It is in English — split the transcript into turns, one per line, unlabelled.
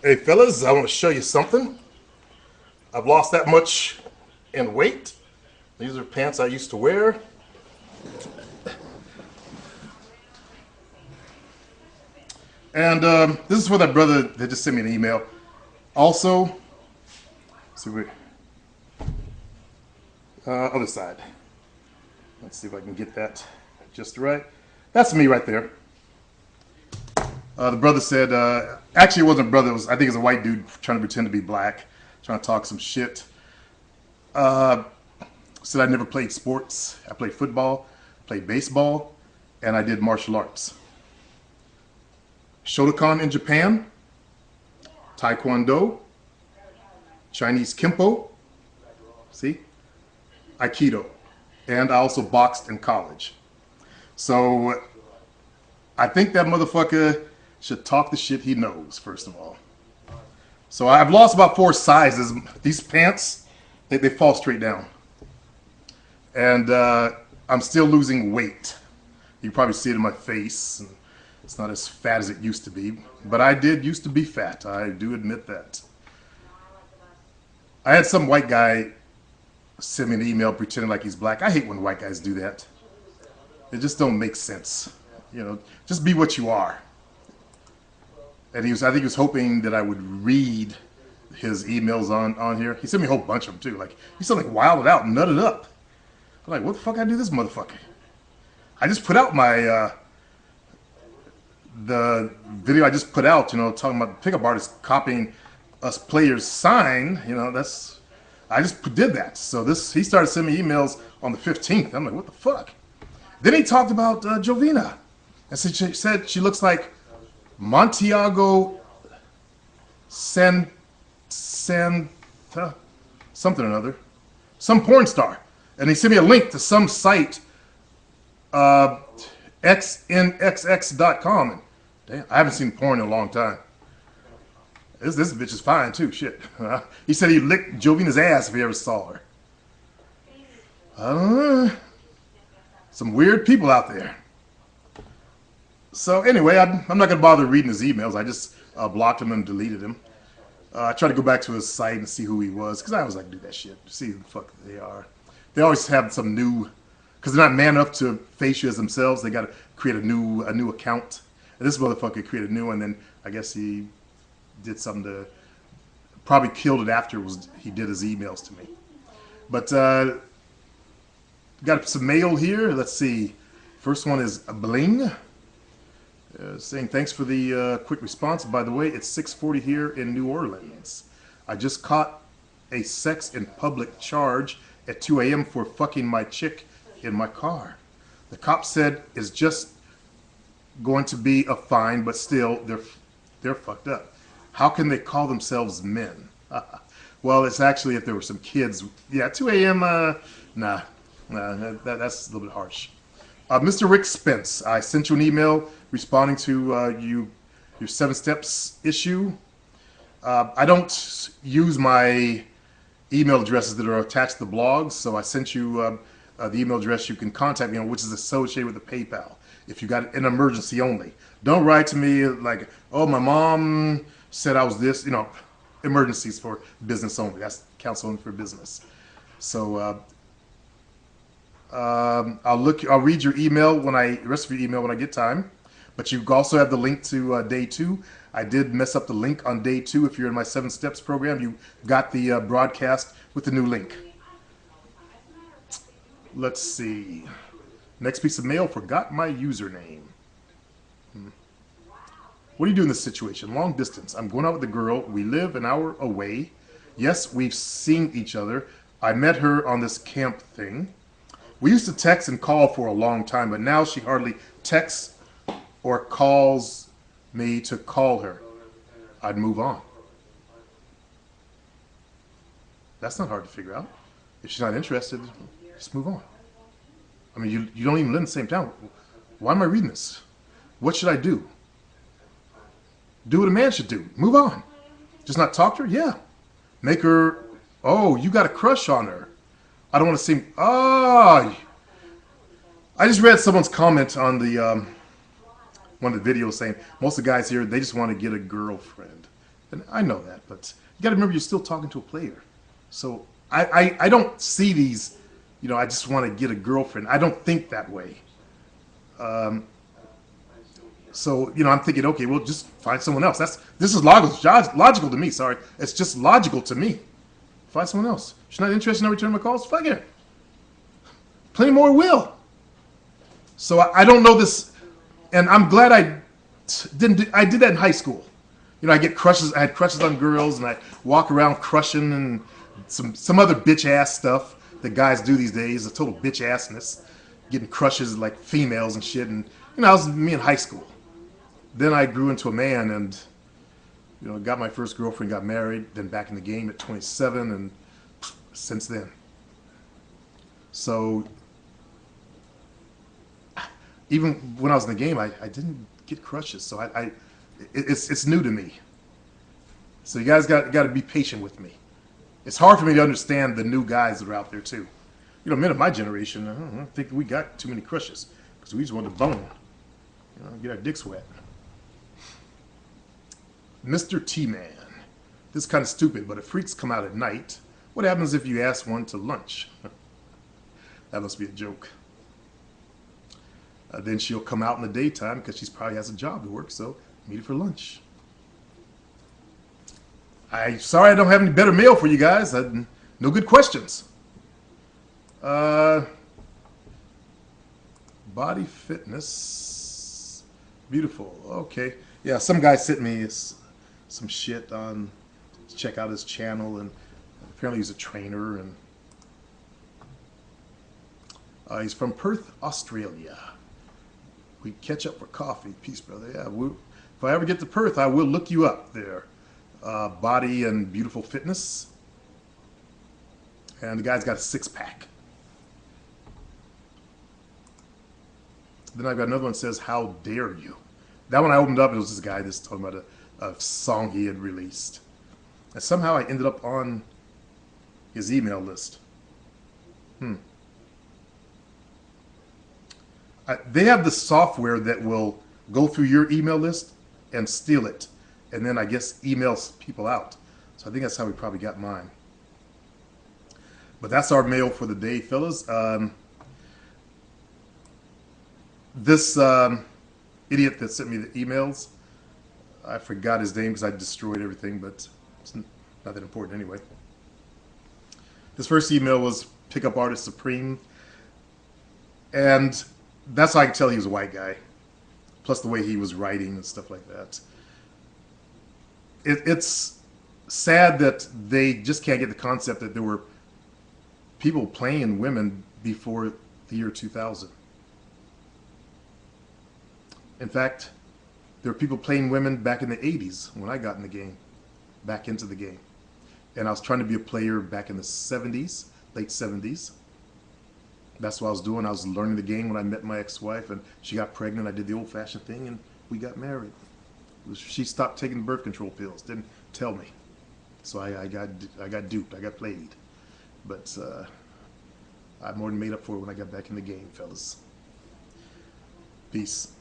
Hey fellas, I want to show you something. I've lost that much in weight. These are pants I used to wear. And this is for that brother that just sent me an email. Also, see we other side. Let's see if I can get that just right. That's me right there. The brother said, actually it wasn't a brother, I think it was a white dude trying to pretend to be black, trying to talk some shit. Said I never played sports. I played football, played baseball, and I did martial arts. Shotokan in Japan, Taekwondo, Chinese Kempo, see, Aikido, and I also boxed in college. So I think that motherfucker should talk the shit he knows, first of all. So I've lost about 4 sizes. These pants, they fall straight down. And I'm still losing weight. You can probably see it in my face. It's not as fat as it used to be. But I did used to be fat. I do admit that. I had some white guy send me an email pretending like he's black. I hate when white guys do that. It just don't make sense. You know, just be what you are. And I think he was hoping that I would read his emails on here. He sent me a whole bunch of them too. Like, he sounded like wilded out, nutted up. I'm like, what the fuck I do this motherfucker? I just put out my, the video I just put out, you know, talking about pickup artists copying us players' sign. You know, I just did that. So he started sending me emails on the 15th. I'm like, what the fuck? Then he talked about Jovina. And so she said she looks like Montiago Santa, something or another, some porn star. And he sent me a link to some site, xnxx.com. And damn, I haven't seen porn in a long time. This bitch is fine too, shit. He said he licked Jovina's ass if he ever saw her. I don't know. Some weird people out there. So anyway, I'm not going to bother reading his emails. I just blocked him and deleted him. I tried to go back to his site and see who he was, because I always like to do that shit, see who the fuck they are. They always have some new, because they're not man enough to face you as themselves. They got to create a new account. And this motherfucker created a new one, and then I guess he did something to, probably killed it after he did his emails to me. But got some mail here. Let's see. First one is Bling. Saying thanks for the quick response. By the way, it's 6:40 here in New Orleans. I just caught a sex in public charge at 2 a.m. for fucking my chick in my car. The cop said it's just going to be a fine, but still, they're fucked up. How can they call themselves men? Well, it's actually if there were some kids. Yeah, 2 a.m. Nah, that's a little bit harsh. Mr. Rick Spence, I sent you an email responding to your 7 Steps issue. I don't use my email addresses that are attached to the blogs, so I sent you the email address you can contact me on, which is associated with the PayPal, if you got an emergency only. Don't write to me like, oh, my mom said I was this, you know, emergencies for business only. That's counts only for business. So I'll read your email the rest of your email when I get time. But you also have the link to day 2. I did mess up the link on day 2. If you're in my 7 Steps program, you got the broadcast with the new link. Let's see. Next piece of mail, forgot my username. What do you do in this situation? Long distance. I'm going out with a girl. We live an hour away. Yes, we've seen each other. I met her on this camp thing. We used to text and call for a long time, but now she hardly texts or calls me to call her. I'd move on. That's not hard to figure out. If she's not interested, just move on. I mean, you don't even live in the same town. Why am I reading this? What should I do? Do what a man should do. Move on. Just not talk to her? Yeah. Make her, oh, you got a crush on her. I don't want to seem, I just read someone's comment on the one of the videos saying most of the guys here, they just want to get a girlfriend. And I know that, but you got to remember you're still talking to a player. So I don't see these, you know, I just want to get a girlfriend. I don't think that way. So, you know, I'm thinking, okay, well, just find someone else. This is logical to me. Sorry, it's just logical to me. Find someone else. She's not interested in returning my calls. Fuck it. Plenty more will. So I don't know this, and I'm glad I did that in high school. You know, I get crushes. I had crushes on girls, and I walk around crushing and some other bitch ass stuff that guys do these days. A total bitch assness, getting crushes like females and shit. And you know, that was me in high school. Then I grew into a man, and you know, got my first girlfriend, got married, then back in the game at 27, and since then. So even when I was in the game, I didn't get crushes. So it's new to me. So you guys got to be patient with me. It's hard for me to understand the new guys that are out there too. You know, men of my generation, I don't think we got too many crushes because we just want to bone, you know, get our dicks wet. Mr. T-Man. This is kind of stupid, but if freaks come out at night, what happens if you ask one to lunch? That must be a joke. Then she'll come out in the daytime because she probably has a job to work, so meet her for lunch. Sorry I don't have any better mail for you guys. No good questions. Body fitness. Beautiful. Okay. Yeah, some guy sent me some shit on, check out his channel, and apparently he's a trainer, and he's from Perth, Australia. We catch up for coffee. Peace, brother. Yeah, if I ever get to Perth, I will look you up there. Body and beautiful fitness. And the guy's got a 6-pack. Then I've got another one that says, how dare you? That one I opened up, it was this guy that's talking about a song he had released. And somehow I ended up on his email list. They have the software that will go through your email list and steal it. And then I guess emails people out. So I think that's how we probably got mine. But that's our mail for the day, fellas. This idiot that sent me the emails, I forgot his name because I destroyed everything, but it's not that important anyway. This first email was Pickup Artist Supreme. And that's how I can tell he was a white guy. Plus the way he was writing and stuff like that. It's sad that they just can't get the concept that there were people playing women before the year 2000. In fact, there were people playing women back in the 80s when I got in the game, back into the game. And I was trying to be a player back in the 70s, late 70s. That's what I was doing. I was learning the game when I met my ex-wife, and she got pregnant. I did the old-fashioned thing, and we got married. She stopped taking birth control pills. Didn't tell me, so I got duped. I got played. But I more than made up for it when I got back in the game, fellas. Peace.